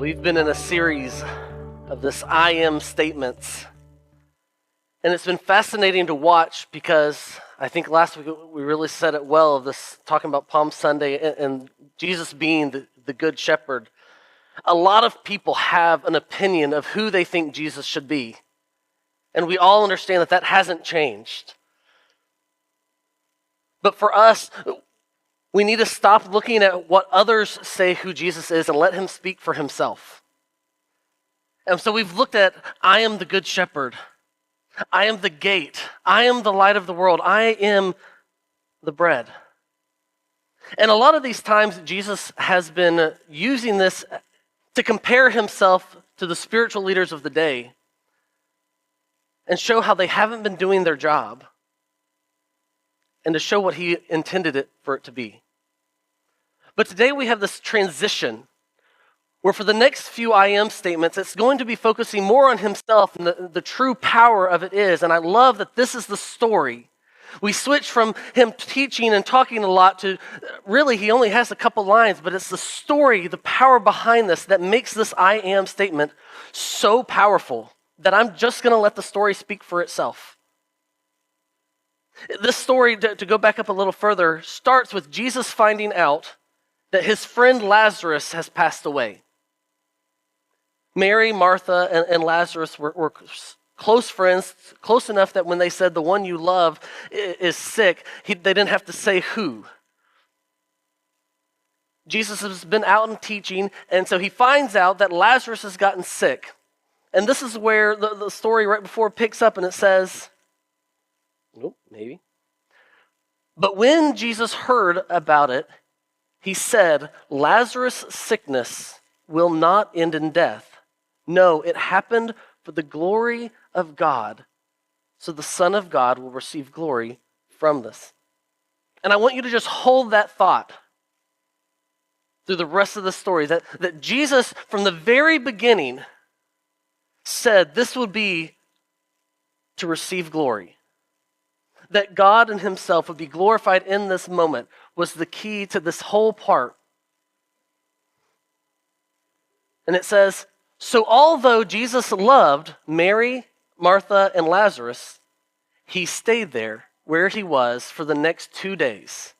We've been in a series of this I am statements. And it's been fascinating to watch because I think last week we really said it well of this, talking about Palm Sunday and Jesus being the good shepherd. A lot of people have an opinion of who they think Jesus should be. And we all understand that hasn't changed. But for us, we need to stop looking at what others say who Jesus is and let him speak for himself. And so we've looked at, I am the good shepherd. I am the gate. I am the light of the world. I am the bread. And a lot of these times, Jesus has been using this to compare himself to the spiritual leaders of the day and show how they haven't been doing their job, and to show what he intended it for it to be. But today we have this transition where for the next few I am statements, it's going to be focusing more on himself and the true power of it is. And I love that this is the story. We switch from him teaching and talking a lot to really he only has a couple lines, but it's the story, the power behind this that makes this I am statement so powerful that I'm just going to let the story speak for itself. This story, to go back up a little further, starts with Jesus finding out that his friend Lazarus has passed away. Mary, Martha, and Lazarus were close friends, close enough that when they said the one you love is sick, they didn't have to say who. Jesus has been out and teaching, and so he finds out that Lazarus has gotten sick. And this is where the story right before picks up, and it says, nope, maybe. But when Jesus heard about it, he said, Lazarus' sickness will not end in death. No, it happened for the glory of God, so the Son of God will receive glory from this. And I want you to just hold that thought through the rest of the story, that Jesus, from the very beginning, said this would be to receive glory. That God and himself would be glorified in this moment was the key to this whole part. And it says, so although Jesus loved Mary, Martha, and Lazarus, he stayed there where he was for the next 2 days.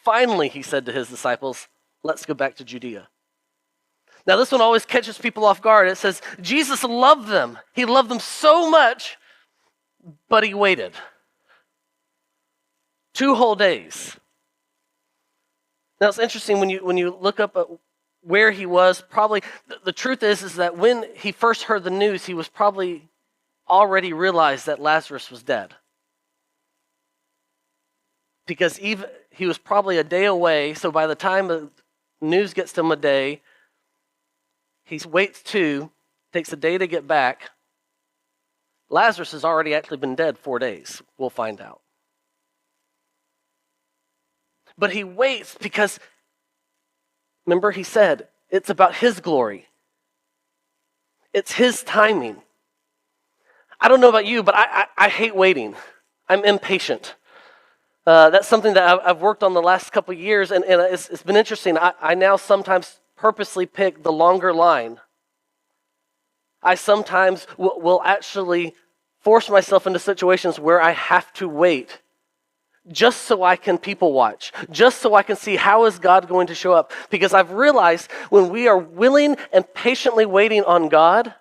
Finally, he said to his disciples, let's go back to Judea. Now this one always catches people off guard. It says, Jesus loved them. He loved them so much, but he waited. 2 whole days. Now it's interesting when you look up at where he was, probably, the truth is that when he first heard the news, he was probably already realized that Lazarus was dead. Because he was probably a day away, so by the time the news gets to him a day, he waits 2, takes a day to get back. Lazarus has already actually been dead 4 days. We'll find out. But he waits because, remember he said, it's about his glory. It's his timing. I don't know about you, but I hate waiting. I'm impatient. That's something that I've worked on the last couple of years, and it's been interesting. I now sometimes purposely pick the longer line. I sometimes will actually force myself into situations where I have to wait just so I can people watch, just so I can see how is God going to show up. Because I've realized when we are willing and patiently waiting on God,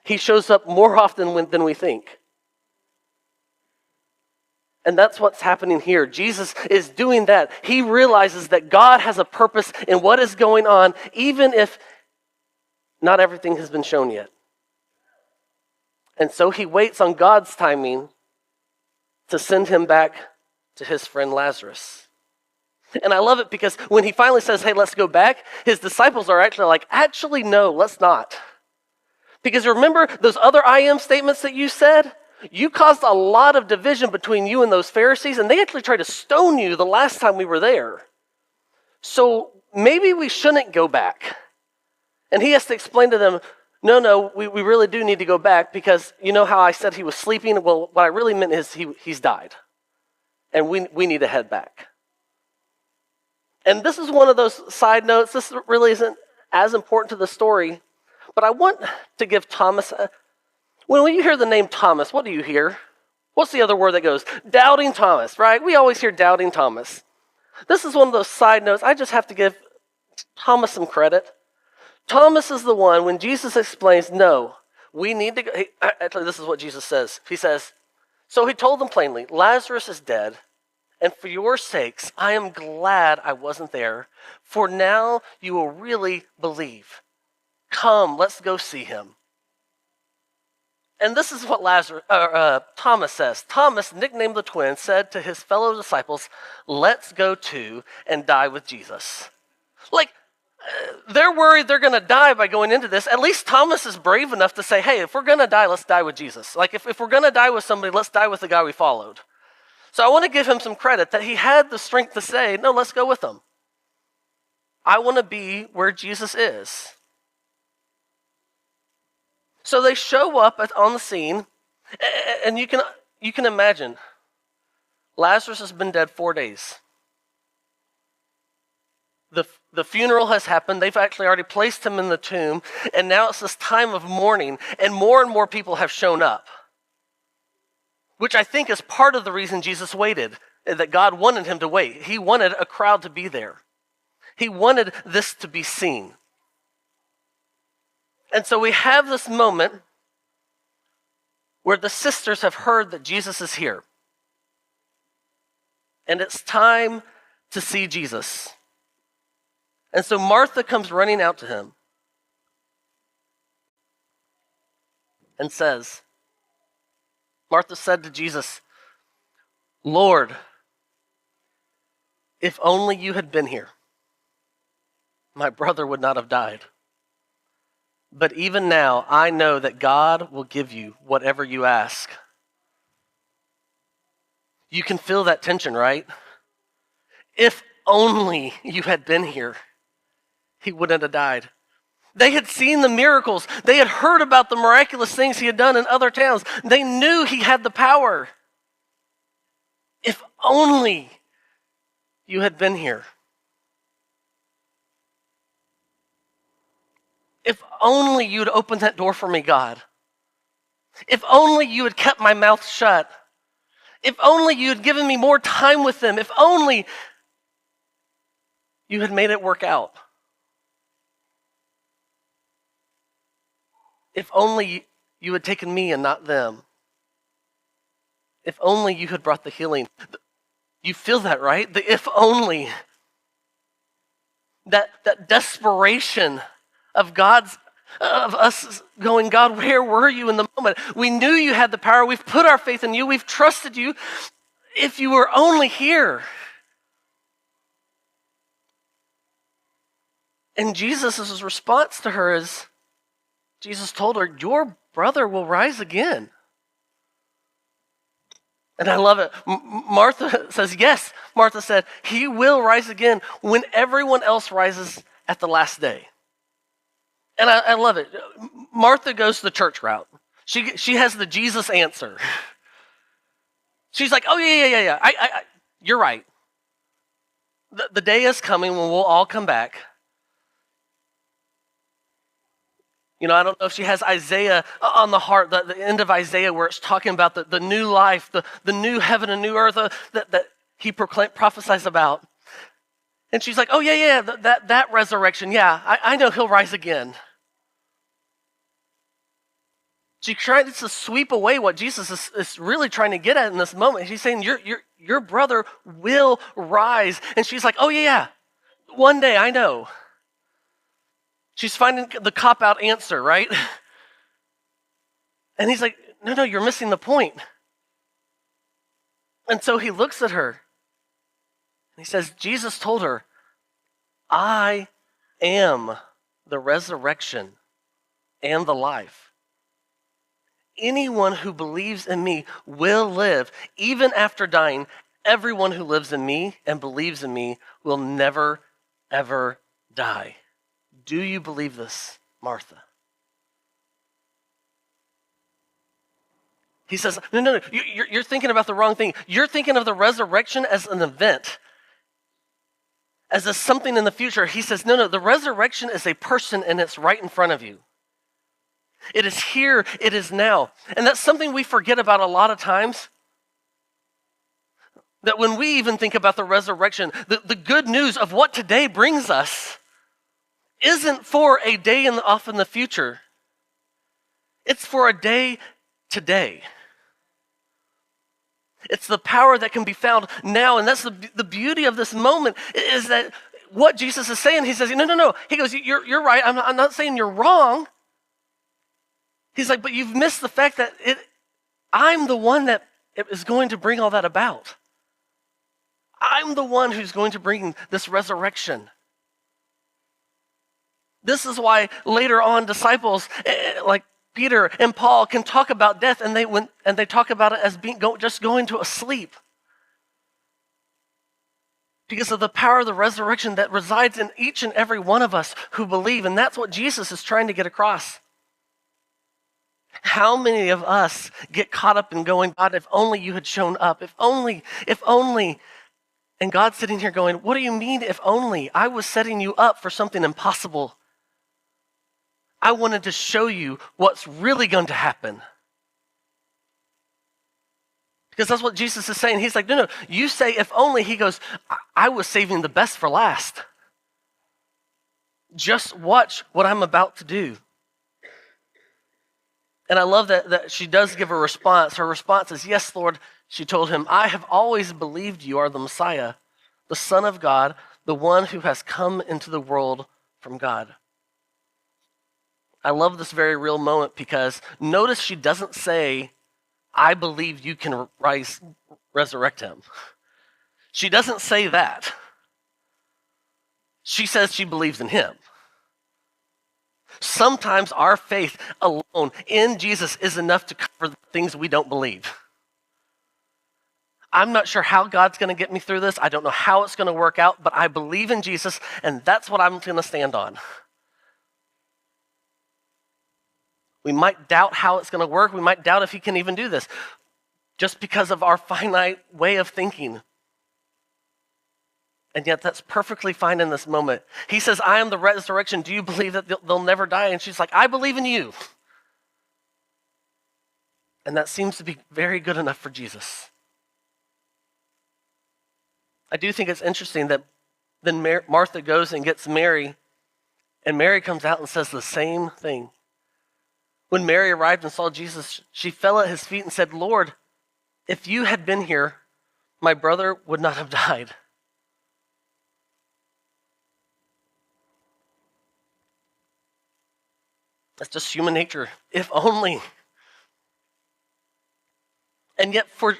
he shows up more often than we think. And that's what's happening here. Jesus is doing that. He realizes that God has a purpose in what is going on, even if not everything has been shown yet. And so he waits on God's timing to send him back to his friend Lazarus. And I love it because when he finally says, hey, let's go back, his disciples are actually like, actually, no, let's not. Because remember those other I am statements that you said? You caused a lot of division between you and those Pharisees, and they actually tried to stone you the last time we were there. So maybe we shouldn't go back. And he has to explain to them, no, we really do need to go back because you know how I said he was sleeping? Well, what I really meant is he's died. And we need to head back. And this is one of those side notes. This really isn't as important to the story, but I want to give Thomas, when you hear the name Thomas, what do you hear? What's the other word that goes? Doubting Thomas, right? We always hear doubting Thomas. This is one of those side notes. I just have to give Thomas some credit. Thomas is the one, when Jesus explains, no, we need to go. Actually, this is what Jesus says. He says, so he told them plainly, Lazarus is dead, and for your sakes, I am glad I wasn't there, for now you will really believe. Come, let's go see him. And this is what Thomas says. Thomas, nicknamed the twin, said to his fellow disciples, let's go to and die with Jesus. They're worried they're going to die by going into this. At least Thomas is brave enough to say, hey, if we're going to die, let's die with Jesus. If we're going to die with somebody, let's die with the guy we followed. So I want to give him some credit that he had the strength to say, no, let's go with him. I want to be where Jesus is. So they show up on the scene, and you can imagine, Lazarus has been dead 4 days. The funeral has happened. They've actually already placed him in the tomb, and now it's this time of mourning, and more people have shown up, which I think is part of the reason Jesus waited, that God wanted him to wait. He wanted a crowd to be there. He wanted this to be seen. And so we have this moment where the sisters have heard that Jesus is here. And it's time to see Jesus. And so Martha comes running out to him and says, Martha said to Jesus, Lord, if only you had been here, my brother would not have died. But even now, I know that God will give you whatever you ask. You can feel that tension, right? If only you had been here, he wouldn't have died. They had seen the miracles. They had heard about the miraculous things he had done in other towns. They knew he had the power. If only you had been here. If only you had opened that door for me, God. If only you had kept my mouth shut. If only you had given me more time with them. If only you had made it work out. If only you had taken me and not them. If only you had brought the healing. You feel that, right? The if only. That desperation of us going, God, where were you in the moment? We knew you had the power. We've put our faith in you. We've trusted you. If you were only here. And Jesus' response to her is, Jesus told her, your brother will rise again. And I love it. Martha says, yes. Martha said, he will rise again when everyone else rises at the last day. And I love it. Martha goes the church route. She has the Jesus answer. She's like, oh, yeah. You're right. The day is coming when we'll all come back. You know, I don't know if she has Isaiah on the heart, the end of Isaiah where it's talking about the new life, the new heaven and new earth that he prophesies about. And she's like, oh, yeah, that resurrection, yeah, I know he'll rise again. She tries to sweep away what Jesus is really trying to get at in this moment. She's saying, your brother will rise. And she's like, oh, yeah, one day, I know. She's finding the cop-out answer, right? And he's like, no, you're missing the point. And so he looks at her, and he says, Jesus told her, I am the resurrection and the life. Anyone who believes in me will live, even after dying. Everyone who lives in me and believes in me will never, ever die. Do you believe this, Martha? He says, no, you're thinking about the wrong thing. You're thinking of the resurrection as an event, as a something in the future. He says, no, the resurrection is a person and it's right in front of you. It is here, it is now. And that's something we forget about a lot of times. That when we even think about the resurrection, the good news of what today brings us isn't for a day off in the future. It's for a day today. It's the power that can be found now. And that's the beauty of this moment, is that what Jesus is saying, he says, no. He goes, you're right. I'm not saying you're wrong. He's like, but you've missed the fact that I'm the one that is going to bring all that about. I'm the one who's going to bring this resurrection. This is why later on disciples like Peter and Paul can talk about death, and they talk about it as just going to a sleep. Because of the power of the resurrection that resides in each and every one of us who believe, and that's what Jesus is trying to get across. How many of us get caught up in going, God, if only you had shown up, if only, and God's sitting here going, what do you mean if only? I was setting you up for something impossible. I wanted to show you what's really going to happen. Because that's what Jesus is saying. He's like, no, you say if only. He goes, I was saving the best for last. Just watch what I'm about to do. And I love that she does give a response. Her response is, yes, Lord. She told him, I have always believed you are the Messiah, the Son of God, the one who has come into the world from God. I love this very real moment because notice she doesn't say, I believe you can resurrect him. She doesn't say that. She says she believes in him. Sometimes our faith alone in Jesus is enough to cover the things we don't believe. I'm not sure how God's going to get me through this. I don't know how it's going to work out, but I believe in Jesus, and that's what I'm going to stand on. We might doubt how it's going to work. We might doubt if he can even do this, just because of our finite way of thinking. And yet that's perfectly fine in this moment. He says, I am the resurrection. Do you believe that they'll never die? And she's like, I believe in you. And that seems to be very good enough for Jesus. I do think it's interesting that then Martha goes and gets Mary, and Mary comes out and says the same thing. When Mary arrived and saw Jesus, she fell at his feet and said, Lord, if you had been here, my brother would not have died. That's just human nature. If only. And yet for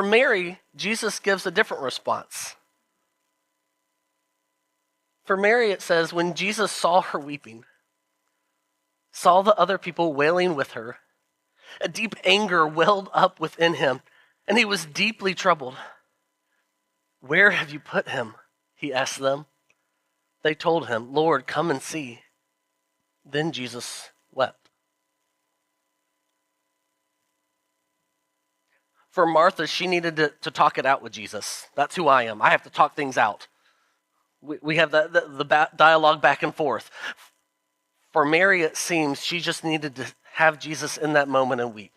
Mary, Jesus gives a different response. For Mary, it says, when Jesus saw her weeping, saw the other people wailing with her, a deep anger welled up within him, and he was deeply troubled. Where have you put him? He asked them. They told him, Lord, come and see. Then Jesus wept. For Martha, she needed to talk it out with Jesus. That's who I am. I have to talk things out. We have the dialogue back and forth. For Mary, it seems she just needed to have Jesus in that moment and weep.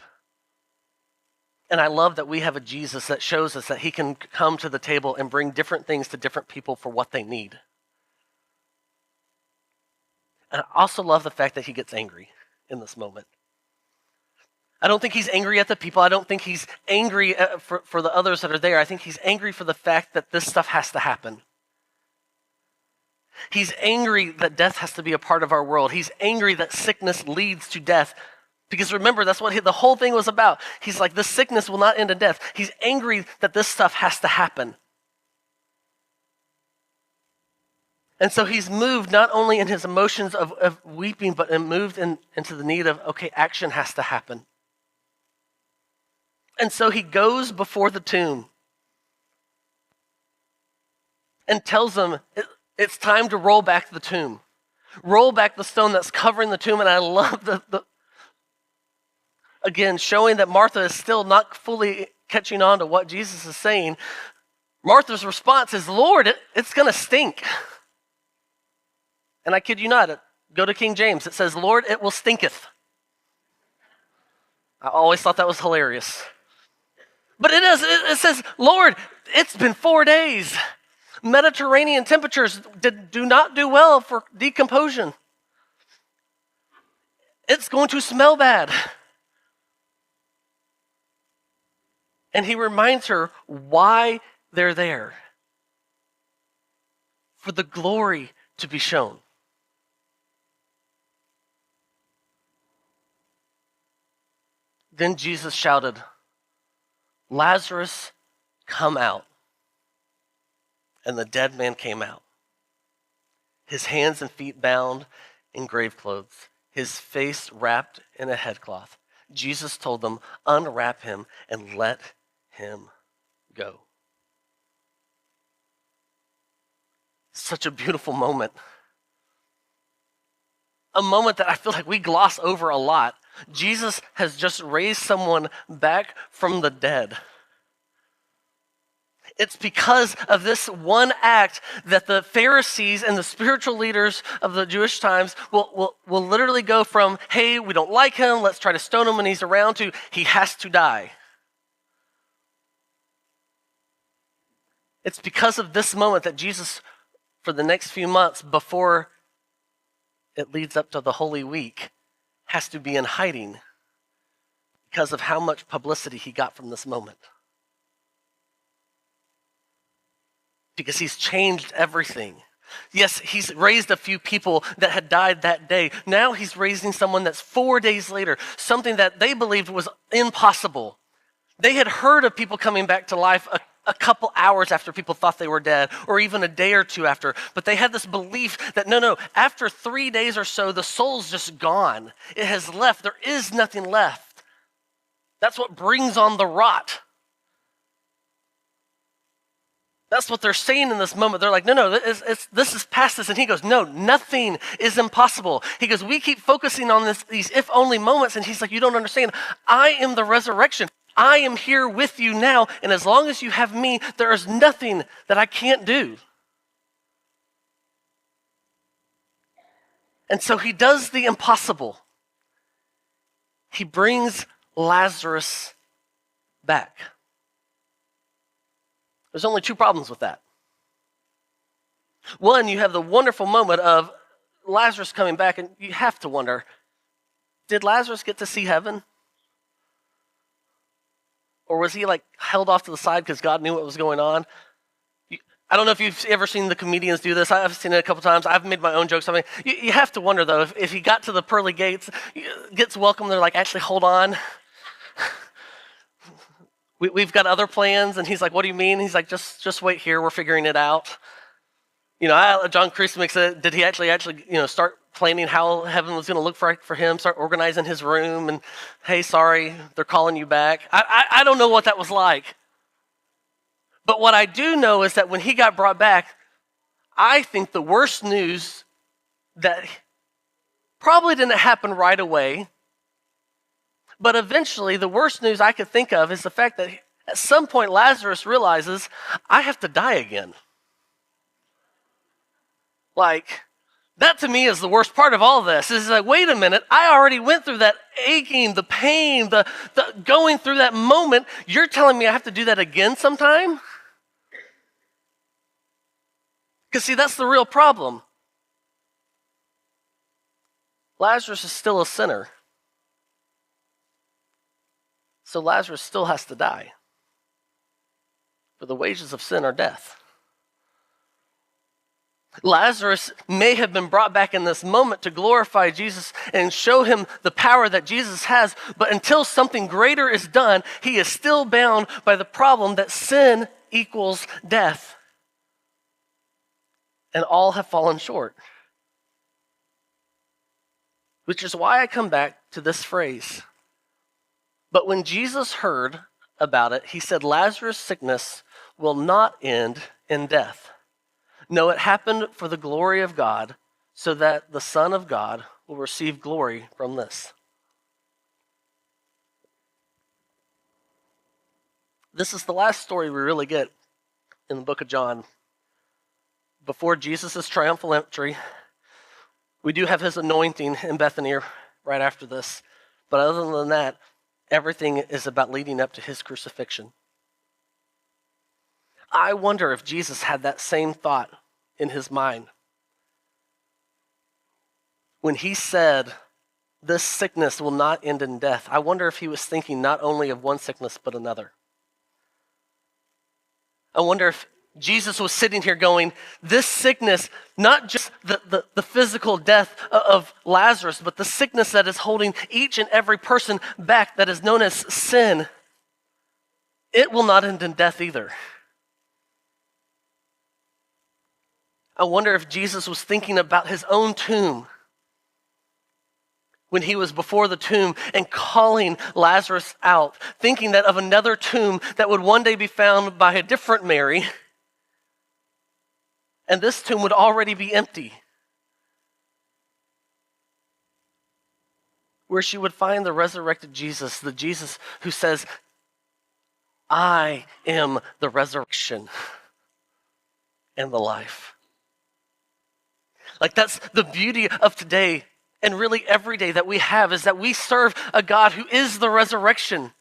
And I love that we have a Jesus that shows us that he can come to the table and bring different things to different people for what they need. And I also love the fact that he gets angry in this moment. I don't think he's angry at the people. I don't think he's angry for the others that are there. I think he's angry for the fact that this stuff has to happen. He's angry that death has to be a part of our world. He's angry that sickness leads to death. Because remember, that's what the whole thing was about. He's like, this sickness will not end in death. He's angry that this stuff has to happen. And so he's moved not only in his emotions of weeping, but moved into the need of, okay, action has to happen. And so he goes before the tomb and tells them, it's time to roll back the tomb. Roll back the stone that's covering the tomb. And I love again, showing that Martha is still not fully catching on to what Jesus is saying. Martha's response is, Lord, it's going to stink. And I kid you not, go to King James. It says, Lord, it will stinketh. I always thought that was hilarious. But it is. It says, Lord, it's been 4 days. Mediterranean temperatures do not do well for decomposition. It's going to smell bad. And he reminds her why they're there. For the glory to be shown. Then Jesus shouted, Lazarus, come out. And the dead man came out, his hands and feet bound in grave clothes, his face wrapped in a headcloth. Jesus told them, unwrap him and let him go. Such a beautiful moment. A moment that I feel like we gloss over a lot. Jesus has just raised someone back from the dead. It's because of this one act that the Pharisees and the spiritual leaders of the Jewish times will literally go from, hey, we don't like him, let's try to stone him when he's around, to he has to die. It's because of this moment that Jesus, for the next few months before it leads up to the Holy Week, has to be in hiding because of how much publicity he got from this moment. Because he's changed everything. Yes, he's raised a few people that had died that day. Now he's raising someone that's 4 days later, something that they believed was impossible. They had heard of people coming back to life a couple hours after people thought they were dead, or even a day or two after. But they had this belief that no, after 3 days or so, the soul's just gone. It has left. There is nothing left. That's what brings on the rot. That's what they're saying in this moment. They're like, no, this is past this. And he goes, no, nothing is impossible. He goes, we keep focusing on these if-only moments. And he's like, you don't understand. I am the resurrection. I am here with you now. And as long as you have me, there is nothing that I can't do. And so he does the impossible. He brings Lazarus back. There's only two problems with that. One, you have the wonderful moment of Lazarus coming back, and you have to wonder, did Lazarus get to see heaven? Or was he held off to the side because God knew what was going on? I don't know if you've ever seen the comedians do this. I've seen it a couple times. I've made my own jokes. I mean, you have to wonder, though, if he got to the pearly gates, gets welcome, they're like, actually, hold on. We've got other plans. And he's like, what do you mean? He's like, just wait here. We're figuring it out. John Christmas said, did he actually start planning how heaven was going to look for him, start organizing his room, and, hey, sorry, they're calling you back. I don't know what that was like. But what I do know is that when he got brought back, I think the worst news that probably didn't happen right away, but eventually the worst news I could think of is the fact that at some point Lazarus realizes, I have to die again. That to me is the worst part of all this. Is like, wait a minute, I already went through that aching, the pain, the going through that moment. You're telling me I have to do that again sometime? Because see, that's the real problem. Lazarus is still a sinner. So Lazarus still has to die. For the wages of sin are death. Lazarus may have been brought back in this moment to glorify Jesus and show him the power that Jesus has, but until something greater is done, he is still bound by the problem that sin equals death. And all have fallen short. Which is why I come back to this phrase. But when Jesus heard about it, he said, Lazarus' sickness will not end in death. No, it happened for the glory of God, so that the Son of God will receive glory from this. This is the last story we really get in the book of John. Before Jesus' triumphal entry, we do have his anointing in Bethany right after this. But other than that, everything is about leading up to his crucifixion. I wonder if Jesus had that same thought in his mind when he said, "This sickness will not end in death." I wonder if he was thinking not only of one sickness, but another. I wonder if Jesus was sitting here going, this sickness, not just the physical death of Lazarus, but the sickness that is holding each and every person back that is known as sin, it will not end in death either. I wonder if Jesus was thinking about his own tomb when he was before the tomb and calling Lazarus out, thinking that of another tomb that would one day be found by a different Mary, and this tomb would already be empty, where she would find the resurrected Jesus, the Jesus who says, "I am the resurrection and the life." Like, that's the beauty of today, and really every day that we have, is that we serve a God who is the resurrection.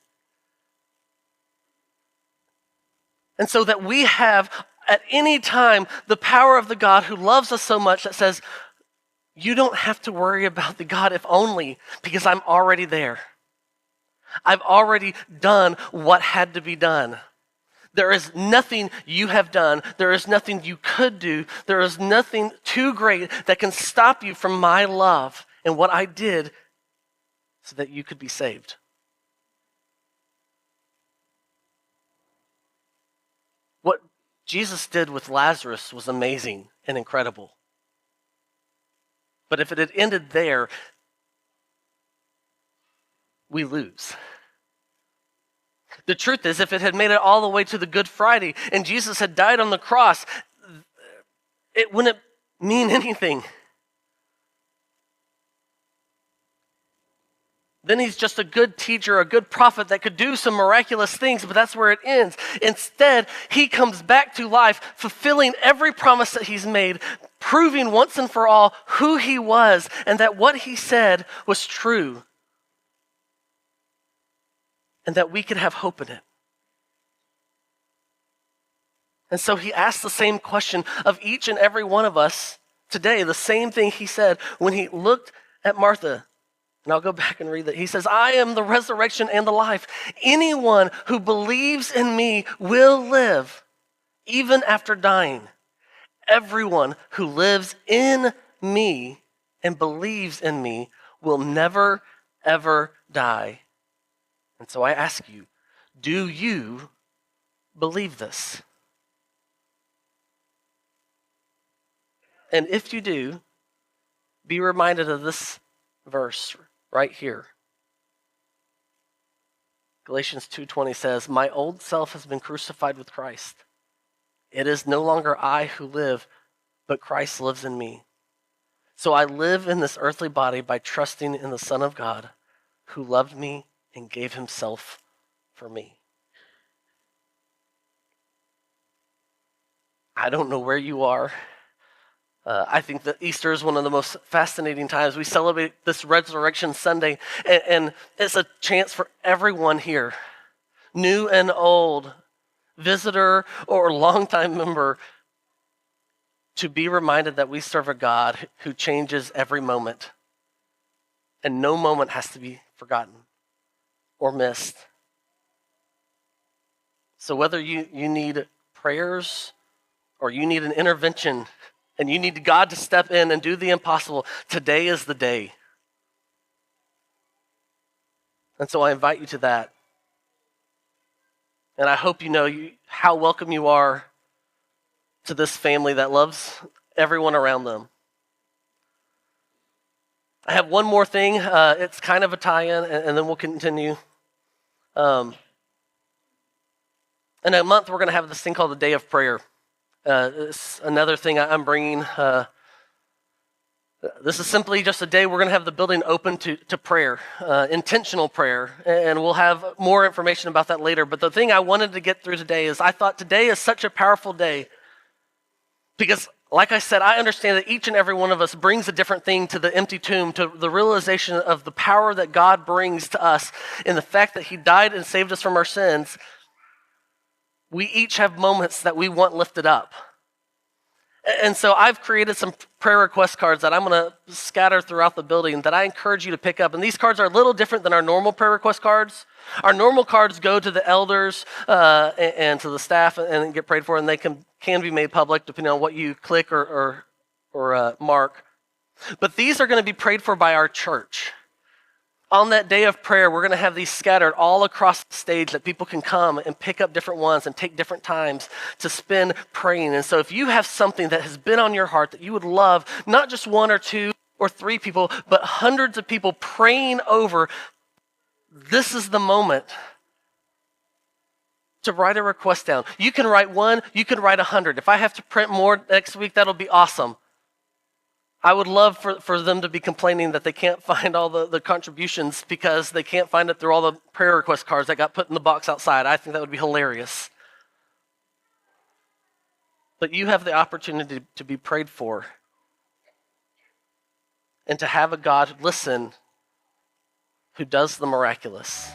And so that we have at any time the power of the God who loves us so much that says, you don't have to worry about the God if only, because I'm already there. I've already done what had to be done. There is nothing you have done. There is nothing you could do. There is nothing too great that can stop you from my love and what I did so that you could be saved. What Jesus did with Lazarus was amazing and incredible. But if it had ended there, we lose. The truth is, if it had made it all the way to the Good Friday and Jesus had died on the cross, it wouldn't mean anything. Then he's just a good teacher, a good prophet that could do some miraculous things, but that's where it ends. Instead, he comes back to life, fulfilling every promise that he's made, proving once and for all who he was and that what he said was true, and that we could have hope in it. And so he asked the same question of each and every one of us today, the same thing he said when he looked at Martha. And I'll go back and read that. He says, "I am the resurrection and the life. Anyone who believes in me will live, even after dying. Everyone who lives in me and believes in me will never, ever die." And so I ask you, do you believe this? And if you do, be reminded of this verse right here. Galatians 2:20 says, "My old self has been crucified with Christ. It is no longer I who live, but Christ lives in me. So I live in this earthly body by trusting in the Son of God, who loved me and gave himself for me." I don't know where you are. I think that Easter is one of the most fascinating times. We celebrate this Resurrection Sunday, and it's a chance for everyone here, new and old, visitor or longtime member, to be reminded that we serve a God who changes every moment, and no moment has to be forgotten or missed. So whether you need prayers or you need an intervention and you need God to step in and do the impossible, today is the day. And so I invite you to that. And I hope you know how welcome you are to this family that loves everyone around them. I have one more thing. It's kind of a tie-in, and then we'll continue. In a month, we're going to have this thing called the Day of Prayer. It's another thing I'm bringing This is simply just a day we're going to have the building open to prayer, intentional prayer, and we'll have more information about that later. But the thing I wanted to get through today is I thought today is such a powerful day because, like I said, I understand that each and every one of us brings a different thing to the empty tomb, to the realization of the power that God brings to us in the fact that he died and saved us from our sins. We each have moments that we want lifted up. And so I've created some prayer request cards that I'm going to scatter throughout the building that I encourage you to pick up. And these cards are a little different than our normal prayer request cards. Our normal cards go to the elders and to the staff and get prayed for, and they can be made public depending on what you click or mark. But these are going to be prayed for by our church. On that day of prayer, we're going to have these scattered all across the stage that people can come and pick up different ones and take different times to spend praying. And so if you have something that has been on your heart that you would love, not just one or two or three people, but hundreds of people praying over, this is the moment to write a request down. You can write one, you can write 100. If I have to print more next week, that'll be awesome. I would love for them to be complaining that they can't find all the contributions because they can't find it through all the prayer request cards that got put in the box outside. I think that would be hilarious. But you have the opportunity to be prayed for and to have a God, listen, who does the miraculous.